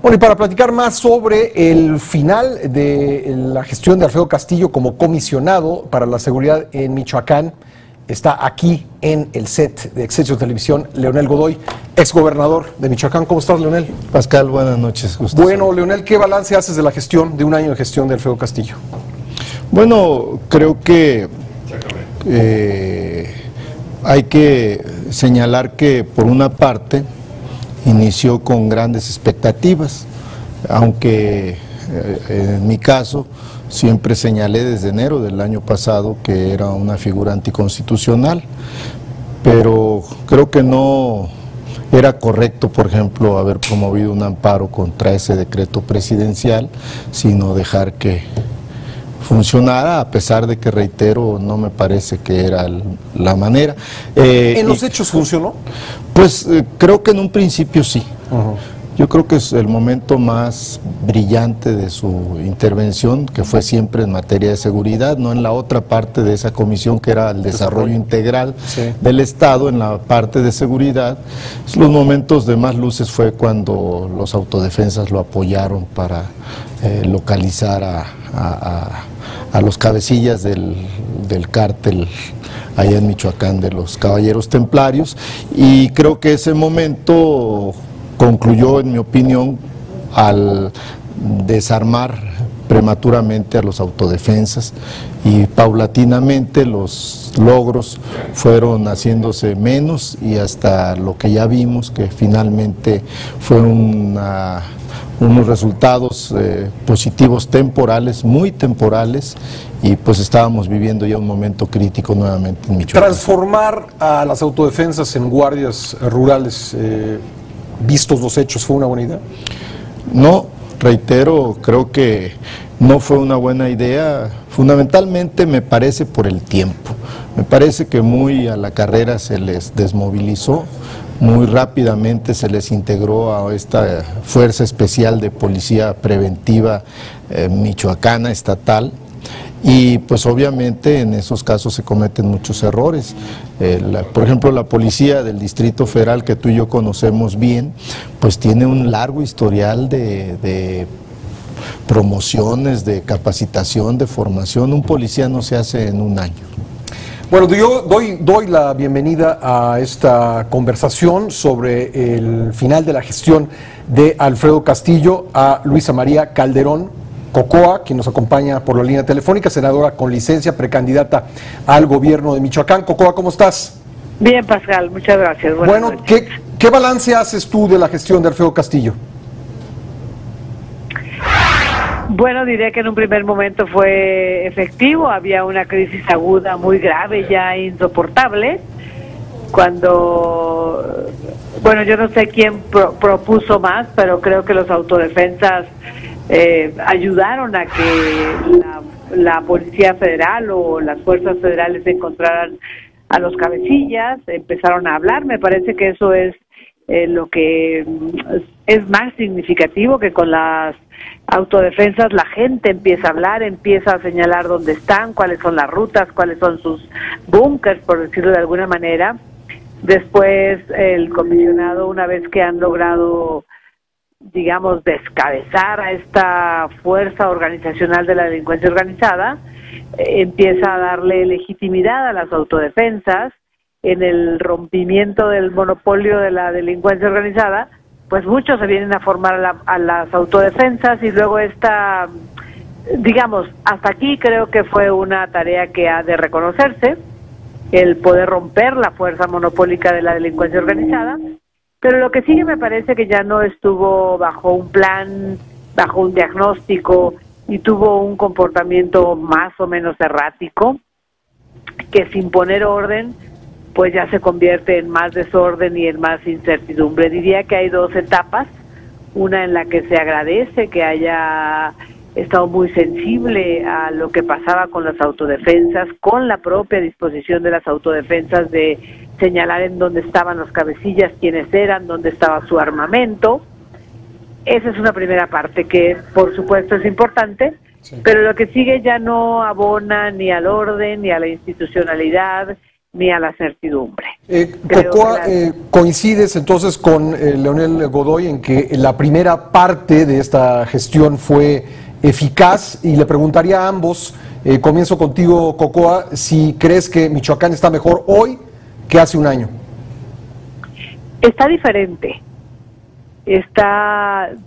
Bueno, y para platicar más sobre el final de la gestión de Alfredo Castillo como comisionado para la seguridad en Michoacán, está aquí en el set de Excelsior Televisión Leonel Godoy, exgobernador de Michoacán. ¿Cómo estás, Leonel? Pascal, buenas noches. Bueno, Leonel, ¿qué balance haces de la gestión, de un año de gestión de Alfredo Castillo? Bueno, creo que hay que señalar que, por una parte, inició con grandes expectativas, aunque en mi caso siempre señalé desde enero del año pasado que era una figura anticonstitucional, pero creo que no era correcto, por ejemplo, haber promovido un amparo contra ese decreto presidencial, sino dejar que funcionara, a pesar de que, reitero, no me parece que era la manera. ¿En los hechos funcionó? Pues creo que en un principio sí. Yo creo que es el momento más brillante de su intervención, que fue siempre en materia de seguridad, no en la otra parte de esa comisión que era el desarrollo integral del Estado, en la parte de seguridad. Los momentos de más luces fue cuando los autodefensas lo apoyaron para localizar a los cabecillas del cártel allá en Michoacán de los Caballeros Templarios, y creo que ese momento concluyó, en mi opinión, al desarmar prematuramente a los autodefensas, y paulatinamente los logros fueron haciéndose menos, y hasta lo que ya vimos, que finalmente fueron unos resultados positivos temporales, muy temporales, y pues estábamos viviendo ya un momento crítico nuevamente en Michoacán. Transformar a las autodefensas en guardias rurales, vistos los hechos, ¿fue una buena idea? No, reitero, creo que no fue una buena idea, fundamentalmente me parece por el tiempo. Me parece que muy a la carrera se les desmovilizó, muy rápidamente se les integró a esta Fuerza Especial de Policía Preventiva michoacana, estatal, y pues obviamente en esos casos se cometen muchos errores. Por ejemplo, la policía del Distrito Federal, que tú y yo conocemos bien, pues tiene un largo historial de promociones, de capacitación, de formación. Un policía no se hace en un año. Bueno, yo doy la bienvenida a esta conversación sobre el final de la gestión de Alfredo Castillo a Luisa María Calderón Cocoa, quien nos acompaña por la línea telefónica, senadora con licencia, precandidata al gobierno de Michoacán. Cocoa, ¿cómo estás? Bien, Pascal, muchas gracias. Bueno, ¿qué balance haces tú de la gestión de Alfredo Castillo? Bueno, diré que en un primer momento fue efectivo, había una crisis aguda muy grave, ya insoportable, cuando, bueno, yo no sé quién propuso más, pero creo que los autodefensas ayudaron a que la Policía Federal o las fuerzas federales encontraran a los cabecillas, empezaron a hablar. Me parece que eso es lo que es más significativo, que con las autodefensas la gente empieza a hablar, empieza a señalar dónde están, cuáles son las rutas, cuáles son sus búnkers, por decirlo de alguna manera. Después el comisionado, una vez que han logrado, digamos, descabezar a esta fuerza organizacional de la delincuencia organizada, empieza a darle legitimidad a las autodefensas en el rompimiento del monopolio de la delincuencia organizada. Pues muchos se vienen a formar a las autodefensas, y luego esta, digamos, hasta aquí creo que fue una tarea que ha de reconocerse, el poder romper la fuerza monopólica de la delincuencia organizada. Pero lo que sigue me parece que ya no estuvo bajo un plan, bajo un diagnóstico, y tuvo un comportamiento más o menos errático, que sin poner orden pues ya se convierte en más desorden y en más incertidumbre. Diría que hay dos etapas, una en la que se agradece que haya estado muy sensible a lo que pasaba con las autodefensas, con la propia disposición de las autodefensas de señalar en dónde estaban los cabecillas, quiénes eran, dónde estaba su armamento. Esa es una primera parte que por supuesto es importante, pero lo que sigue ya no abona ni al orden, ni a la institucionalidad, ni a la certidumbre. Cocoa, ¿coincides entonces con Leonel Godoy en que la primera parte de esta gestión fue eficaz? Y le preguntaría a ambos, comienzo contigo, Cocoa, si crees que Michoacán está mejor hoy que hace un año. Está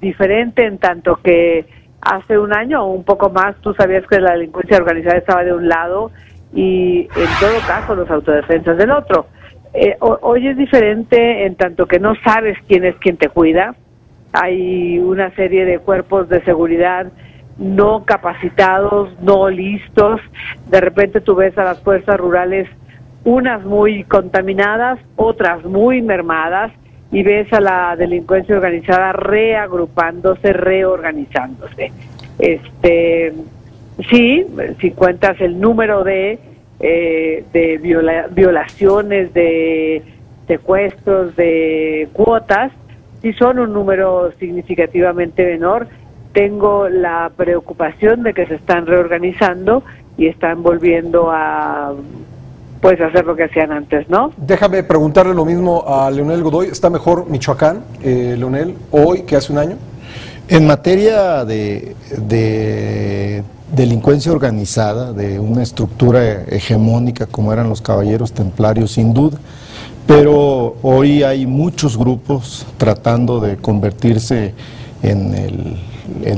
diferente en tanto que hace un año o un poco más tú sabías que la delincuencia organizada estaba de un lado y en todo caso los autodefensas del otro. Hoy es diferente en tanto que no sabes quién es quien te cuida. Hay una serie de cuerpos de seguridad no capacitados, no listos. De repente tú ves a las fuerzas rurales, unas muy contaminadas, otras muy mermadas, y ves a la delincuencia organizada reagrupándose, reorganizándose. Sí, si cuentas el número de violaciones, de secuestros, de cuotas, sí son un número significativamente menor. Tengo la preocupación de que se están reorganizando y están volviendo a hacer lo que hacían antes, ¿no? Déjame preguntarle lo mismo a Leonel Godoy. ¿Está mejor Michoacán, Leonel, hoy que hace un año? En materia de delincuencia organizada, de una estructura hegemónica como eran los caballeros templarios, sin duda, pero hoy hay muchos grupos tratando de convertirse en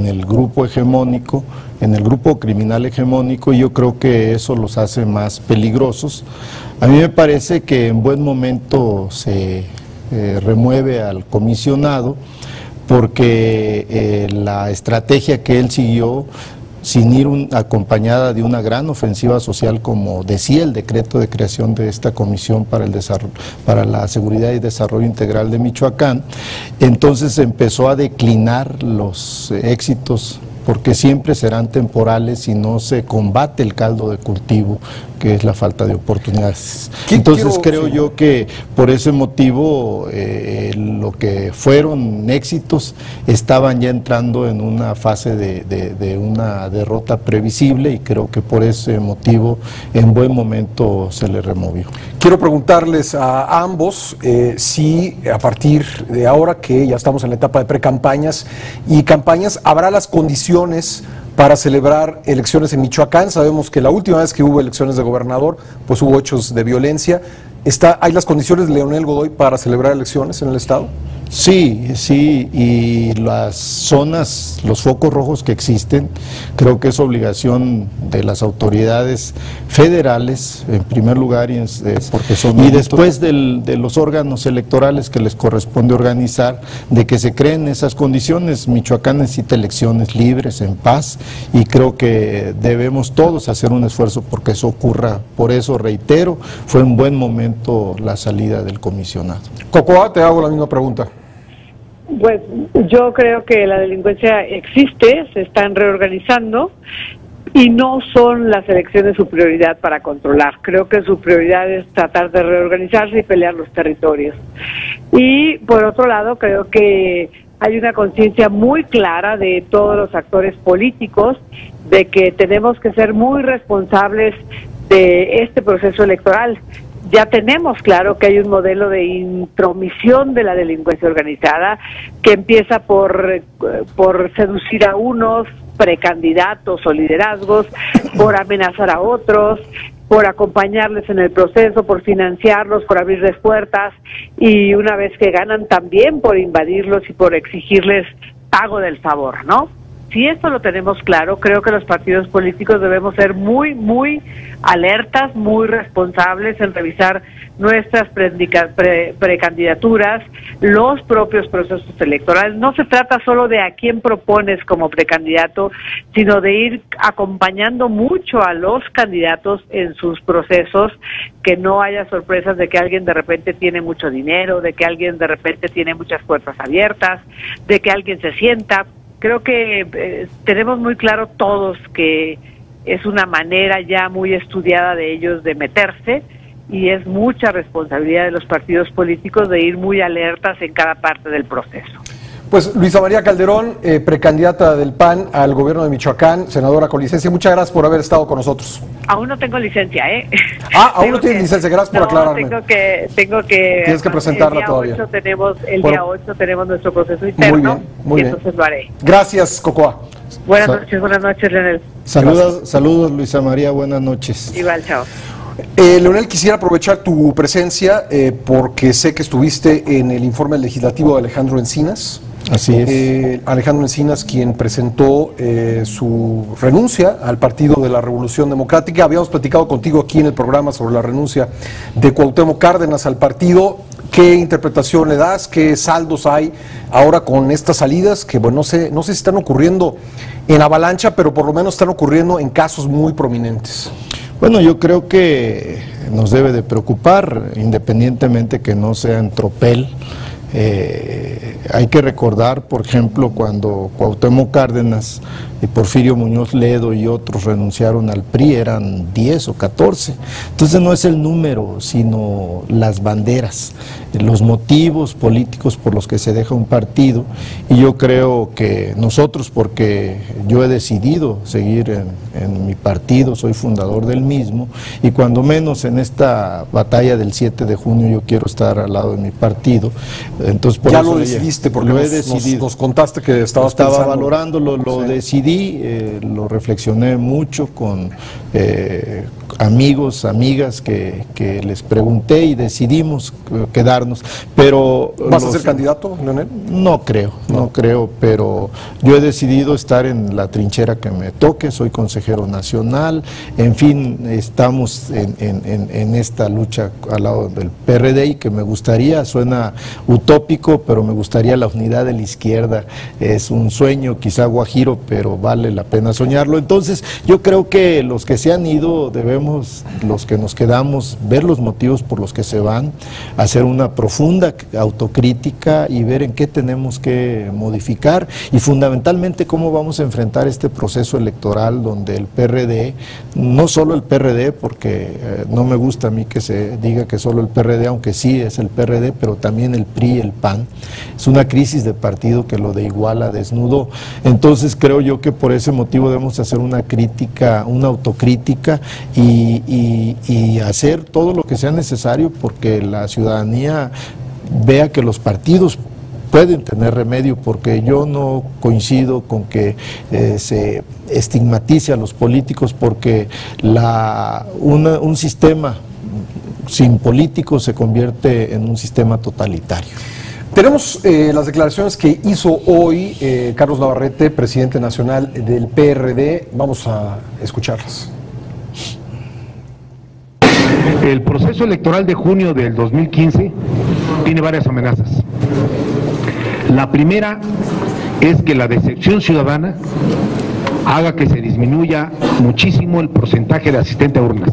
el grupo hegemónico, en el grupo criminal hegemónico, y yo creo que eso los hace más peligrosos. A mí me parece que en buen momento se remueve al comisionado, porque la estrategia que él siguió, sin ir acompañada de una gran ofensiva social, como decía el decreto de creación de esta Comisión para la Seguridad y Desarrollo Integral de Michoacán, entonces empezó a declinar los éxitos, porque siempre serán temporales si no se combate el caldo de cultivo, que es la falta de oportunidades. Entonces creo yo que por ese motivo lo que fueron éxitos estaban ya entrando en una fase de una derrota previsible, y creo que por ese motivo en buen momento se le removió. Quiero preguntarles a ambos si a partir de ahora que ya estamos en la etapa de precampañas y campañas, habrá las condiciones para celebrar elecciones en Michoacán. Sabemos que la última vez que hubo elecciones de gobernador, pues hubo hechos de violencia. ¿Hay las condiciones, Leonel Godoy, para celebrar elecciones en el estado? Sí, sí, y las zonas, los focos rojos que existen, creo que es obligación de las autoridades federales, en primer lugar, y después de los órganos electorales que les corresponde organizar, de que se creen esas condiciones. Michoacán necesita elecciones libres, en paz, y creo que debemos todos hacer un esfuerzo porque eso ocurra. Por eso, reitero, fue un buen momento la salida del comisionado. Cocoa, te hago la misma pregunta. Pues yo creo que la delincuencia existe, se están reorganizando y no son las elecciones su prioridad para controlar. Creo que su prioridad es tratar de reorganizarse y pelear los territorios. Y por otro lado, creo que hay una conciencia muy clara de todos los actores políticos de que tenemos que ser muy responsables de este proceso electoral. Ya tenemos claro que hay un modelo de intromisión de la delincuencia organizada que empieza por seducir a unos precandidatos o liderazgos, por amenazar a otros, por acompañarles en el proceso, por financiarlos, por abrirles puertas, y una vez que ganan también por invadirlos y por exigirles pago del favor, ¿no? Si esto lo tenemos claro, creo que los partidos políticos debemos ser muy, muy alertas, muy responsables en revisar nuestras precandidaturas, los propios procesos electorales. No se trata solo de a quién propones como precandidato, sino de ir acompañando mucho a los candidatos en sus procesos, que no haya sorpresas de que alguien de repente tiene mucho dinero, de que alguien de repente tiene muchas puertas abiertas, de que alguien se sienta. Creo que tenemos muy claro todos que es una manera ya muy estudiada de ellos de meterse, y es mucha responsabilidad de los partidos políticos de ir muy alertas en cada parte del proceso. Pues Luisa María Calderón, precandidata del PAN al gobierno de Michoacán, senadora con licencia, muchas gracias por haber estado con nosotros. Aún no tengo licencia, ¿eh? Ah, aún no tienes licencia, gracias por aclararme. Tengo que... Tienes que presentarla todavía. Día 8 tenemos nuestro proceso interno. Muy bien. Entonces lo haré. Gracias, Cocoa. Buenas noches, Leonel. Saludos, Luisa María, buenas noches. Igual, chao. Leonel, quisiera aprovechar tu presencia porque sé que estuviste en el informe legislativo de Alejandro Encinas. Así es. Alejandro Encinas, quien presentó su renuncia al Partido de la Revolución Democrática. Habíamos platicado contigo aquí en el programa sobre la renuncia de Cuauhtémoc Cárdenas al partido. ¿Qué interpretación le das? ¿Qué saldos hay ahora con estas salidas? Que bueno, no sé si están ocurriendo en avalancha, pero por lo menos están ocurriendo en casos muy prominentes. Bueno, yo creo que nos debe de preocupar, independientemente que no sea en tropel. Hay que recordar, por ejemplo, cuando Cuauhtémoc Cárdenas y Porfirio Muñoz Ledo y otros renunciaron al PRI, eran 10 o 14. Entonces no es el número, sino las banderas, los motivos políticos por los que se deja un partido. Y yo creo que nosotros, porque yo he decidido seguir en mi partido, soy fundador del mismo, y cuando menos en esta batalla del 7 de junio yo quiero estar al lado de mi partido. Entonces, por ya eso lo decidiste, porque nos contaste que estaba valorándolo, lo decidí, lo reflexioné mucho con amigos, amigas que les pregunté y decidimos quedarnos. Pero ¿vas a ser candidato, Leonel? No creo, pero yo he decidido estar en la trinchera que me toque, soy consejero nacional, en fin, estamos en esta lucha al lado del PRD y que me gustaría, suena utópico, pero me gustaría la unidad de la izquierda, es un sueño quizá guajiro, pero vale la pena soñarlo. Entonces yo creo que los que se han ido debemos, los que nos quedamos, ver los motivos por los que se van, hacer una profunda autocrítica y ver en qué tenemos que modificar y fundamentalmente cómo vamos a enfrentar este proceso electoral donde el PRD, no solo el PRD, porque no me gusta a mí que se diga que solo el PRD, aunque sí es el PRD, pero también el PRI y el PAN, es una crisis de partido que lo de Iguala desnudó. Entonces creo yo que por ese motivo debemos hacer una crítica, una autocrítica y hacer todo lo que sea necesario porque la ciudadanía vea que los partidos pueden tener remedio, porque yo no coincido con que se estigmatice a los políticos, porque un sistema sin políticos se convierte en un sistema totalitario. Tenemos las declaraciones que hizo hoy Carlos Navarrete, presidente nacional del PRD. Vamos a escucharlas. El proceso electoral de junio del 2015 tiene varias amenazas. La primera es que la decepción ciudadana haga que se disminuya muchísimo el porcentaje de asistente a urnas,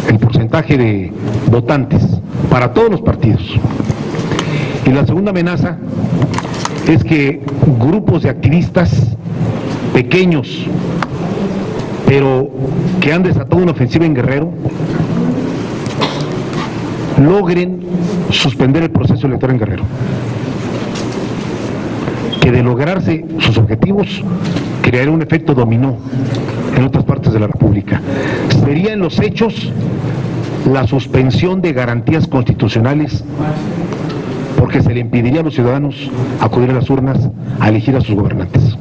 el porcentaje de votantes para todos los partidos. Y la segunda amenaza es que grupos de activistas pequeños, pero que han desatado una ofensiva en Guerrero, logren suspender el proceso electoral en Guerrero. Que de lograrse sus objetivos, crearía un efecto dominó en otras partes de la República. Sería en los hechos la suspensión de garantías constitucionales, porque se le impediría a los ciudadanos acudir a las urnas a elegir a sus gobernantes.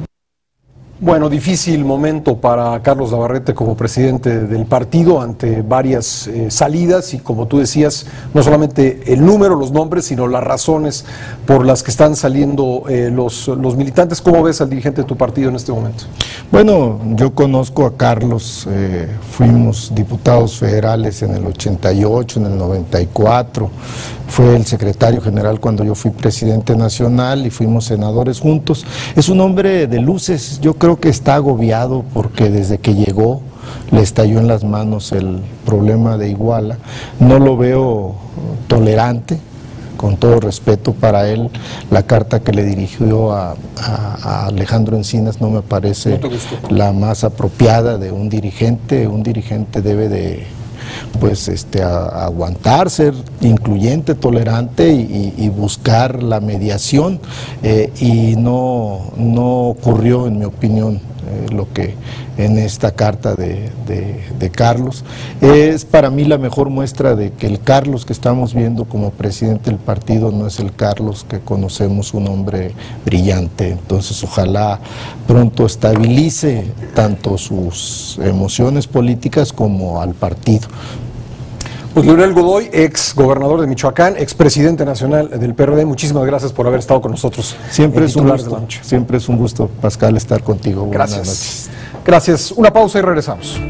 Bueno, difícil momento para Carlos Navarrete como presidente del partido ante varias salidas y, como tú decías, no solamente el número, los nombres, sino las razones por las que están saliendo los militantes. ¿Cómo ves al dirigente de tu partido en este momento? Bueno, yo conozco a Carlos, fuimos diputados federales en el 88, en el 94, fue el secretario general cuando yo fui presidente nacional y fuimos senadores juntos. Es un hombre de luces, yo creo que está agobiado porque desde que llegó le estalló en las manos el problema de Iguala. No lo veo tolerante, con todo respeto para él. La carta que le dirigió a Alejandro Encinas no me parece la más apropiada de un dirigente. Un dirigente debe de pues aguantar, ser incluyente, tolerante y buscar la mediación, y no ocurrió, en mi opinión, lo que en esta carta de Carlos. Es para mí la mejor muestra de que el Carlos que estamos viendo como presidente del partido no es el Carlos que conocemos, un hombre brillante. Entonces ojalá pronto estabilice tanto sus emociones políticas como al partido. Pues Leonel Godoy, ex gobernador de Michoacán, ex presidente nacional del PRD, muchísimas gracias por haber estado con nosotros. Siempre es un gusto, Pascal, estar contigo. Buenas Gracias. noches. Gracias. Una pausa y regresamos.